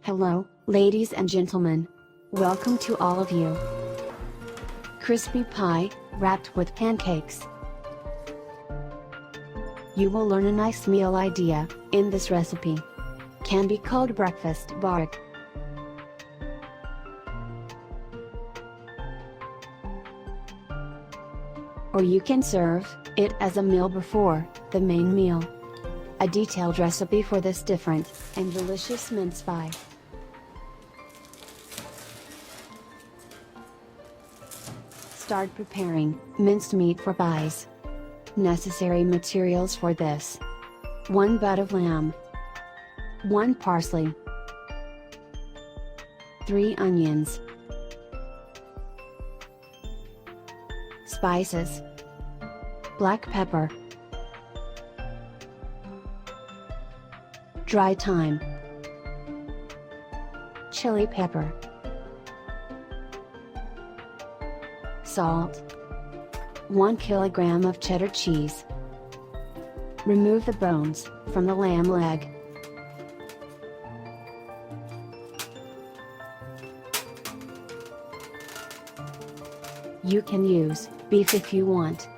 Hello, ladies and gentlemen. Welcome to all of you. Crispy pie, wrapped with pancakes. You will learn a nice meal idea in this recipe. Can be called breakfast borek. Or you can serve it as a meal before the main meal. A detailed recipe for this different and delicious mince pie. Start preparing minced meat for pies. Necessary materials for this: 1 butt of lamb, 1 parsley, 3 onions, spices, black pepper, dry thyme, chili pepper, salt, 1 kilogram of cheddar cheese. Remove the bones from the lamb leg. You can use beef if you want.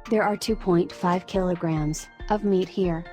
There are 2.5 kilograms of meat here.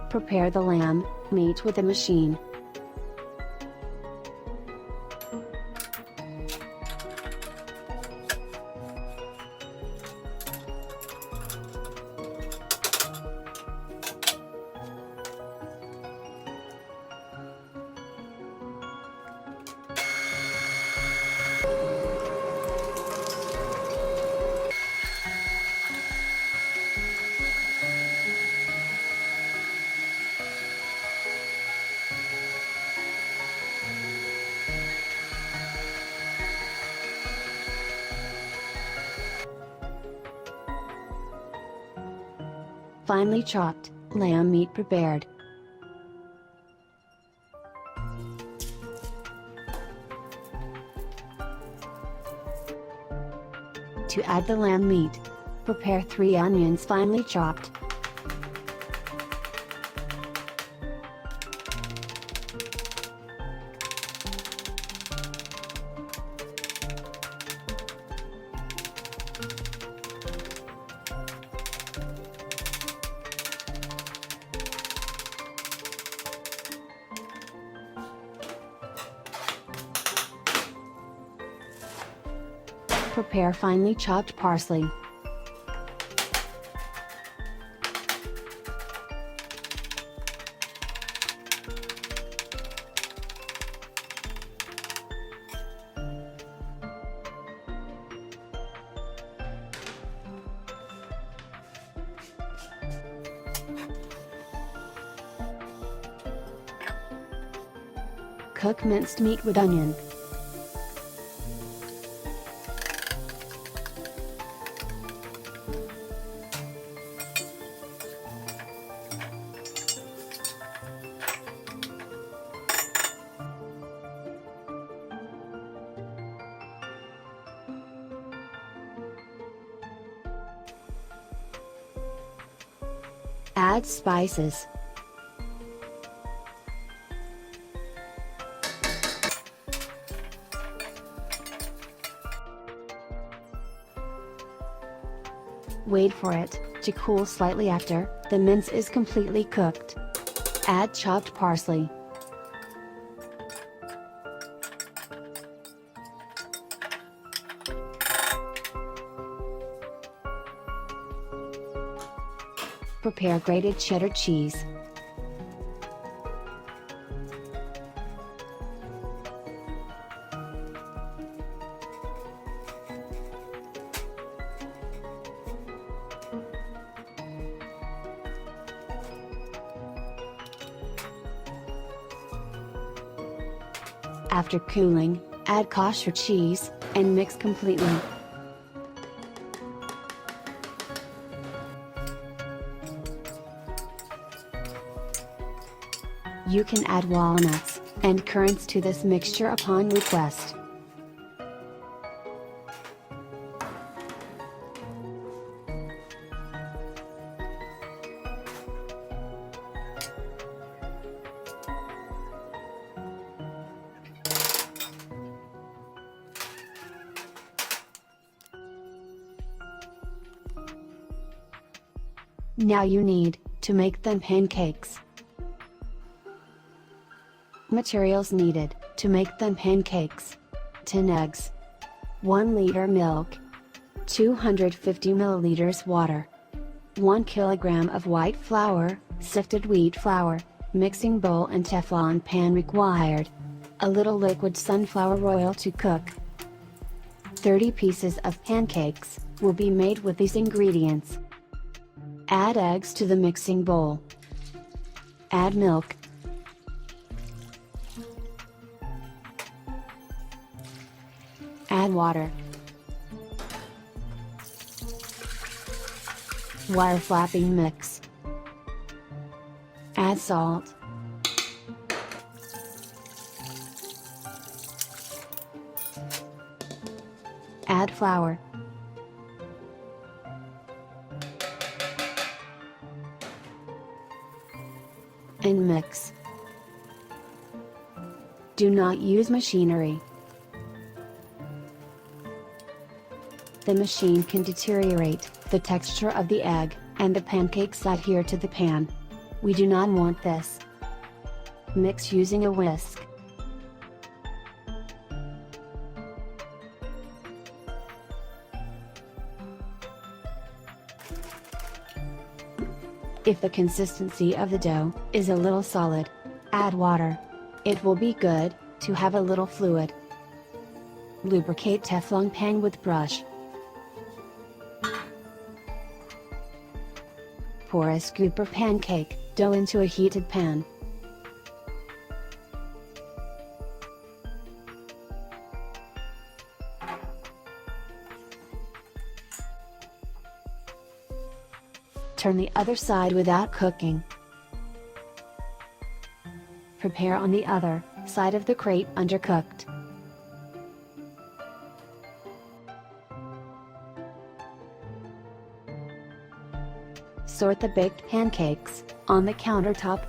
Prepare the lamb meat with a machine. Finely chopped lamb meat prepared. To add the lamb meat, prepare 3 onions finely chopped. Prepare finely chopped parsley. Cook minced meat with onion. Add spices. Wait for it to cool slightly after the mince is completely cooked. Add chopped parsley. Prepare grated cheddar cheese. After cooling, add kashar cheese, and mix completely. You can add walnuts and currants to this mixture upon request. Now you need to make them pancakes. Materials needed to make them pancakes: 10 eggs, 1 liter milk, 250 milliliters water, 1 kilogram of white flour, sifted wheat flour, mixing bowl and Teflon pan required, a little liquid sunflower oil to cook. 30 pieces of pancakes will be made with these ingredients. Add eggs to the mixing bowl. Add milk. Add water. While flapping mix. Add salt. Add flour. And mix. Do not use machinery. The machine can deteriorate the texture of the egg, and the pancakes adhere to the pan. We do not want this. Mix using a whisk. If the consistency of the dough is a little solid, add water. It will be good to have a little fluid. Lubricate Teflon pan with brush. Pour a scoop of pancake dough into a heated pan. Turn the other side without cooking. Prepare on the other side of the crepe undercooked. Sort the baked pancakes on the countertop.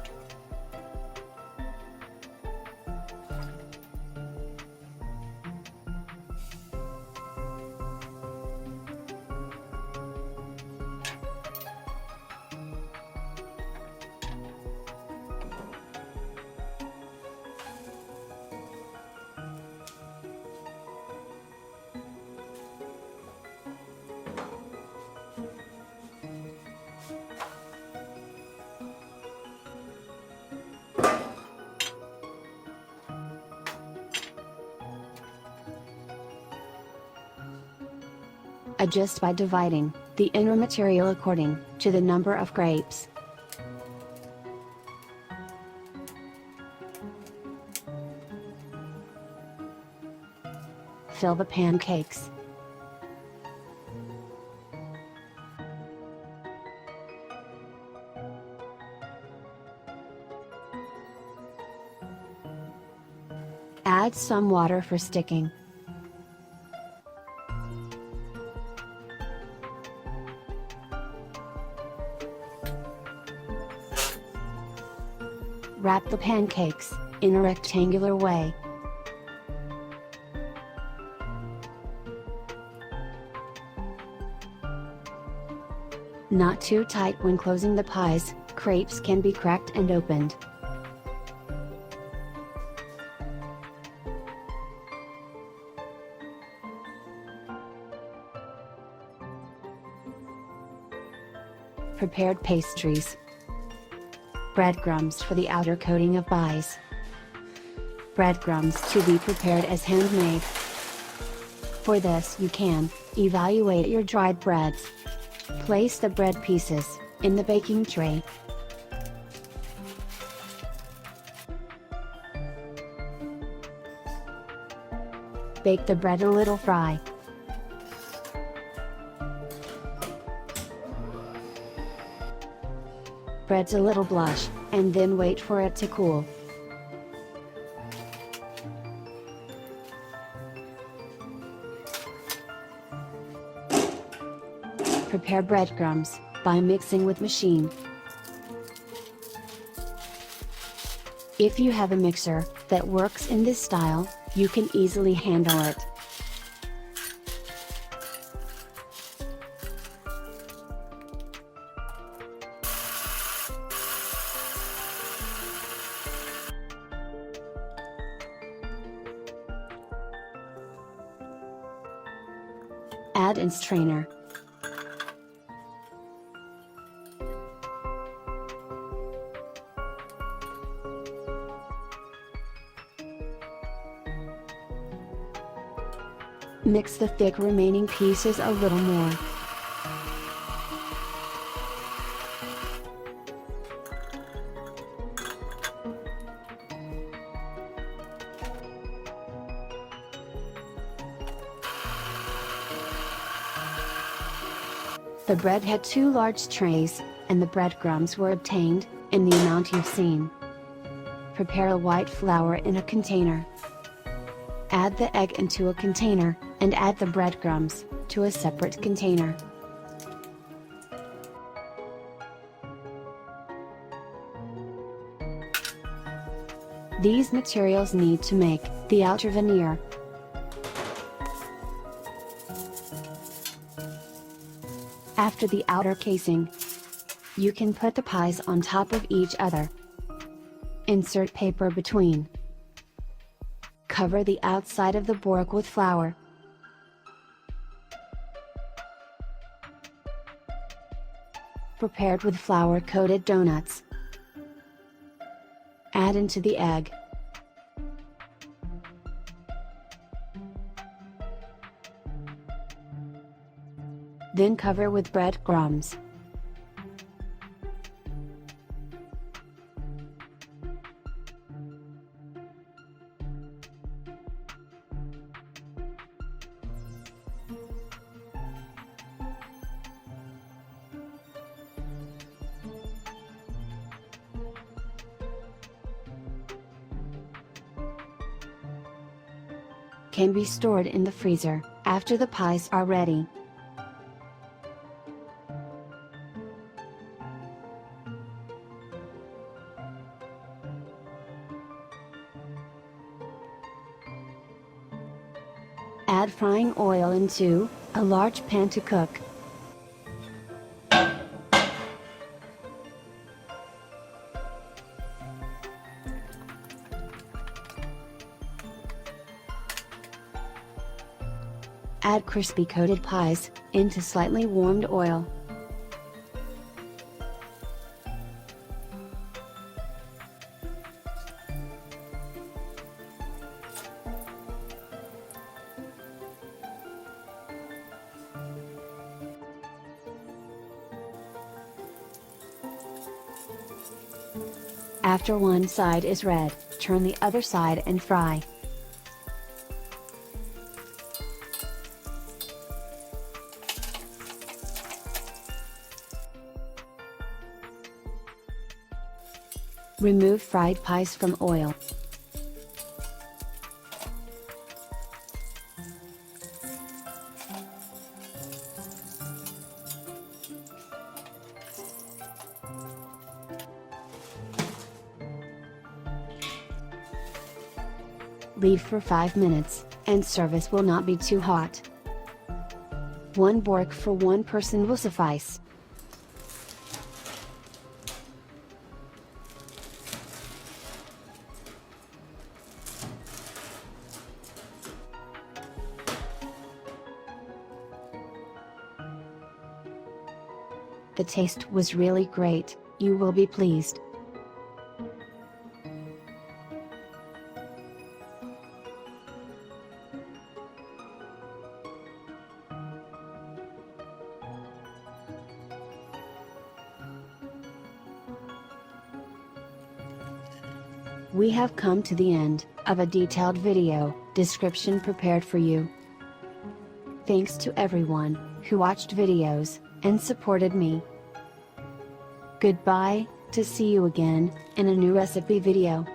Adjust by dividing the inner material according to the number of grapes. Fill the pancakes. Add some water for sticking. Wrap the pancakes in a rectangular way. Not too tight when closing the pies, crepes can be cracked and opened. Prepared pastries. Breadcrumbs for the outer coating of pies. Breadcrumbs to be prepared as handmade. For this you can evaluate your dried breads. Place the bread pieces in the baking tray. Bake the bread a little fry. Bread's a little blush, and then wait for it to cool. Prepare breadcrumbs by mixing with machine. If you have a mixer that works in this style, you can easily handle it. Add in strainer. Mix the thick remaining pieces a little more. The bread had 2 large trays, and the breadcrumbs were obtained, in the amount you've seen. Prepare a white flour in a container. Add the egg into a container, and add the breadcrumbs, to a separate container. These materials need to make the outer veneer. After the outer casing, you can put the pies on top of each other. Insert paper between. Cover the outside of the borek with flour. Prepared with flour-coated donuts. Add into the egg. Then cover with breadcrumbs. Can be stored in the freezer after the pies are ready. Add frying oil into a large pan to cook. Add crispy coated pies into slightly warmed oil. After one side is red, turn the other side and fry. Remove fried pies from oil. Leave for 5 minutes, and service will not be too hot. 1 borek for 1 person will suffice. The taste was really great, you will be pleased. We have come to the end of a detailed video description prepared for you. Thanks to everyone who watched videos and supported me. Goodbye, to see you again in a new recipe video.